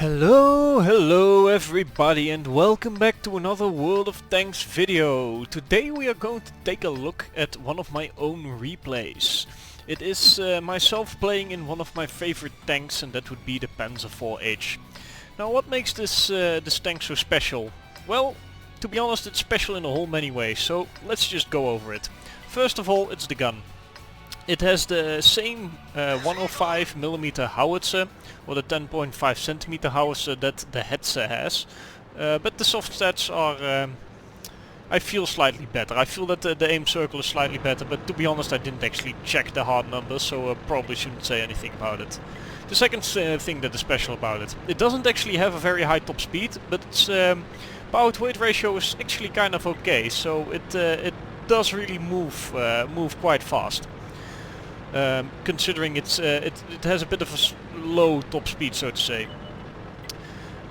Hello everybody, and welcome back to another World of Tanks video. Today we are going to take a look at one of my own replays. It is myself playing in one of my favorite tanks, and that would be the Kpfw 4H. Now, what makes this tank so special? Well, to be honest, it's special in a whole many ways, so let's just go over it. First of all, it's the gun. It has the same 105mm howitzer, or the 10.5cm howitzer that the Hetze has, but the soft stats are, I feel, slightly better. I feel that the aim circle is slightly better, but to be honest I didn't actually check the hard numbers, so I probably shouldn't say anything about it. The second thing that is special about it, it doesn't actually have a very high top speed, but its power to weight ratio is actually kind of okay, so it does really move quite fast. Considering it has a bit of a low top speed, so to say.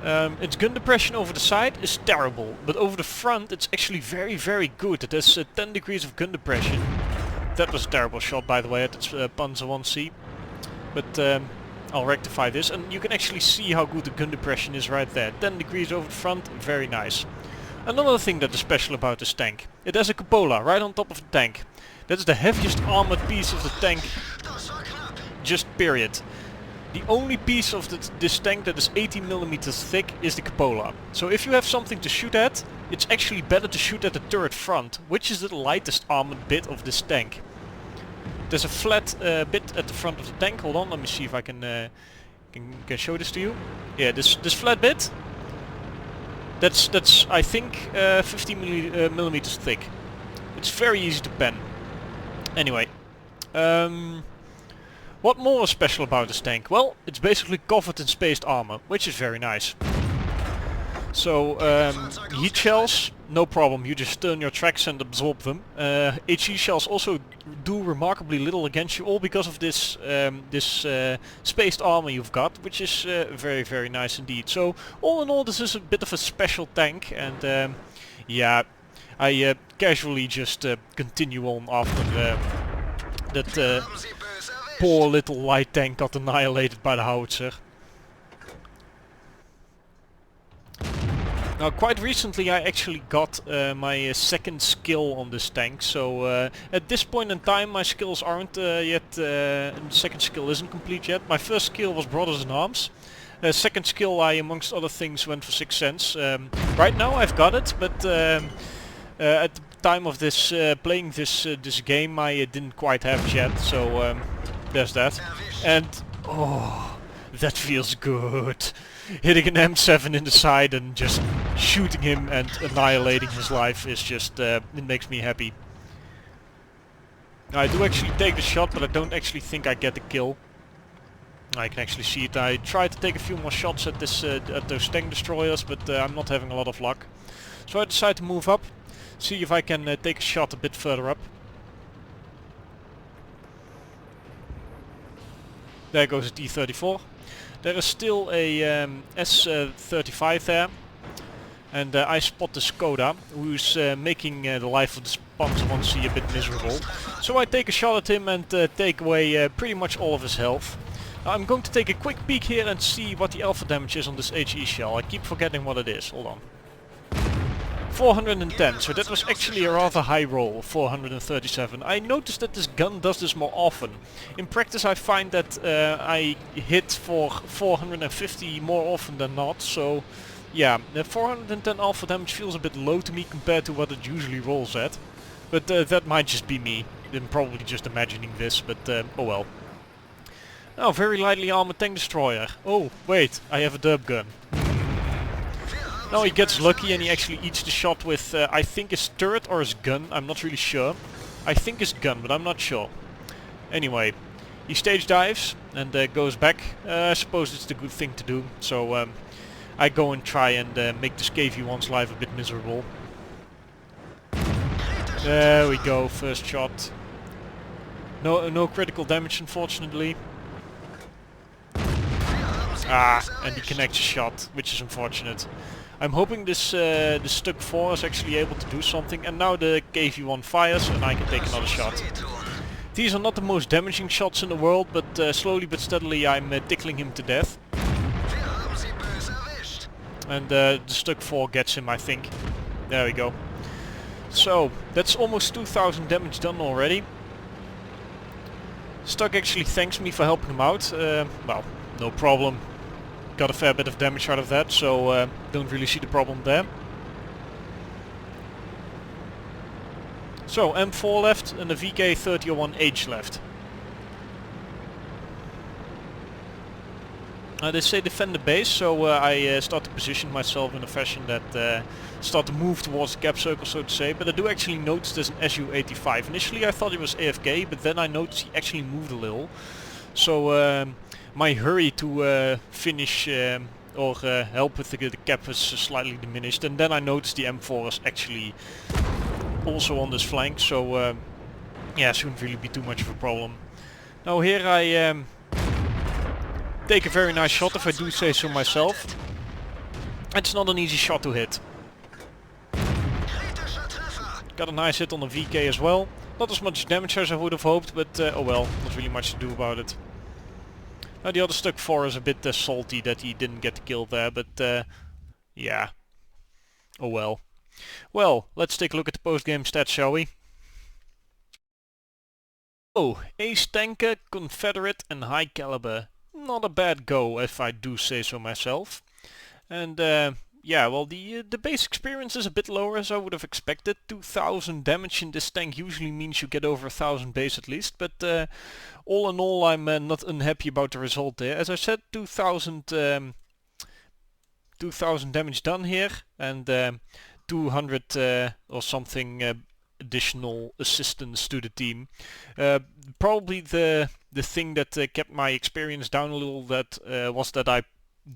Its gun depression over the side is terrible, but over the front it's actually very good. It has 10 degrees of gun depression. That was a terrible shot, by the way, at its Panzer 1C. But I'll rectify this, and you can actually see how good the gun depression is right there. 10 degrees over the front, very nice. Another thing that is special about this tank, it has a cupola right on top of the tank. That is the heaviest armored piece of the tank, just period. The only piece of this tank that is 18mm thick is the cupola. So if you have something to shoot at, it's actually better to shoot at the turret front, which is the lightest armored bit of this tank. There's a flat bit at the front of the tank. Hold on, let me see if I can show this to you. Yeah, this flat bit. That's I think 15mm thick. It's very easy to pen. Anyway, what more is special about this tank? Well, it's basically covered in spaced armor, which is very nice. So, heat shells, no problem, you just turn your tracks and absorb them. HE shells also do remarkably little against you, all because of this spaced armor you've got, which is very nice indeed. So, all in all, this is a bit of a special tank, and yeah, I casually just continue on after that poor little light tank got annihilated by the howitzer. Now, quite recently I actually got my second skill on this tank, so at this point in time my skills aren't yet, the second skill isn't complete yet. My first skill was Brothers in Arms. Second skill I, amongst other things, went for Sixth Sense. Right now I've got it, but at the time of this playing this game I didn't quite have it yet, so there's that. And oh, that feels good. Hitting an M7 in the side and just shooting him and annihilating his life is just, it makes me happy. I do actually take the shot, but I don't actually think I get the kill. I can actually see it. I tried to take a few more shots at those tank destroyers, but I'm not having a lot of luck. So I decide to move up, see if I can take a shot a bit further up. There goes a T-34. There is still a S-35 there, and I spot the Skoda, who's making the life of the Panzer 1C a bit miserable. So I take a shot at him and take away pretty much all of his health. Now, I'm going to take a quick peek here and see what the alpha damage is on this HE shell. I keep forgetting what it is. Hold on. 410, so that was actually a rather high roll, 437. I noticed that this gun does this more often. In practice I find that I hit for 450 more often than not, so yeah, the 410 alpha damage feels a bit low to me compared to what it usually rolls at. But that might just be me. I'm probably just imagining this, but oh well. Now, very lightly armored tank destroyer. Oh, wait, I have a derp gun. Now he gets lucky and he actually eats the shot with, I think his turret or his gun, I'm not really sure. I think his gun, but I'm not sure. Anyway, he stage dives and goes back. I suppose it's the good thing to do, so I go and try and make this Kpfw1's life a bit miserable. There we go, first shot. No critical damage, unfortunately. Ah, and he connects a shot, which is unfortunate. I'm hoping this Stuck 4 is actually able to do something, and now the Kpfw1 fires and I can take another shot. These are not the most damaging shots in the world, but slowly but steadily I'm tickling him to death. And the Stuck 4 gets him, I think. There we go. So, that's almost 2000 damage done already. Stuck actually thanks me for helping him out. Well, no problem. Got a fair bit of damage out of that, so don't really see the problem there. So, M4 left and a VK3001H left. They say defend the base, so I start to position myself in a fashion that start to move towards the cap circle, so to say. But I do actually notice there's an SU-85. Initially I thought it was AFK, but then I noticed he actually moved a little. So my hurry to finish or help with the cap was slightly diminished. And then I noticed the M4 is actually also on this flank, so yeah, shouldn't really be too much of a problem. Now here I take a very nice shot, if I do say so myself. It's not an easy shot to hit. Got a nice hit on the VK as well. Not as much damage as I would have hoped, but oh well, not really much to do about it. Now the other Stuck 4 is a bit salty that he didn't get the kill there, but yeah. Oh well. Well, let's take a look at the post-game stats, shall we? Oh, Ace Tanker, Confederate and High Caliber. Not a bad go, if I do say so myself. And yeah, well, the base experience is a bit lower as I would have expected. 2000 damage in this tank usually means you get over 1000 base at least, but all in all I'm not unhappy about the result there. As I said, 2000 damage done here, and 200 or something additional assistance to the team. Probably the thing that kept my experience down a little was that I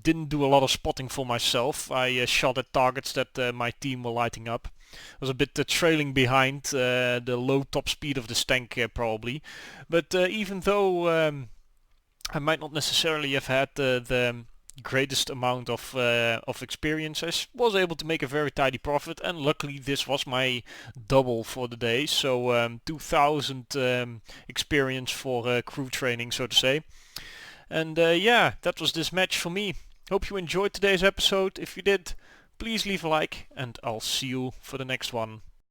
didn't do a lot of spotting for myself. I shot at targets that my team were lighting up. I was a bit trailing behind the low top speed of this tank probably. But even though I might not necessarily have had the greatest amount of experience, I was able to make a very tidy profit, and luckily this was my double for the day, so 2000 experience for crew training, so to say. And yeah, that was this match for me. Hope you enjoyed today's episode. If you did, please leave a like, and I'll see you for the next one.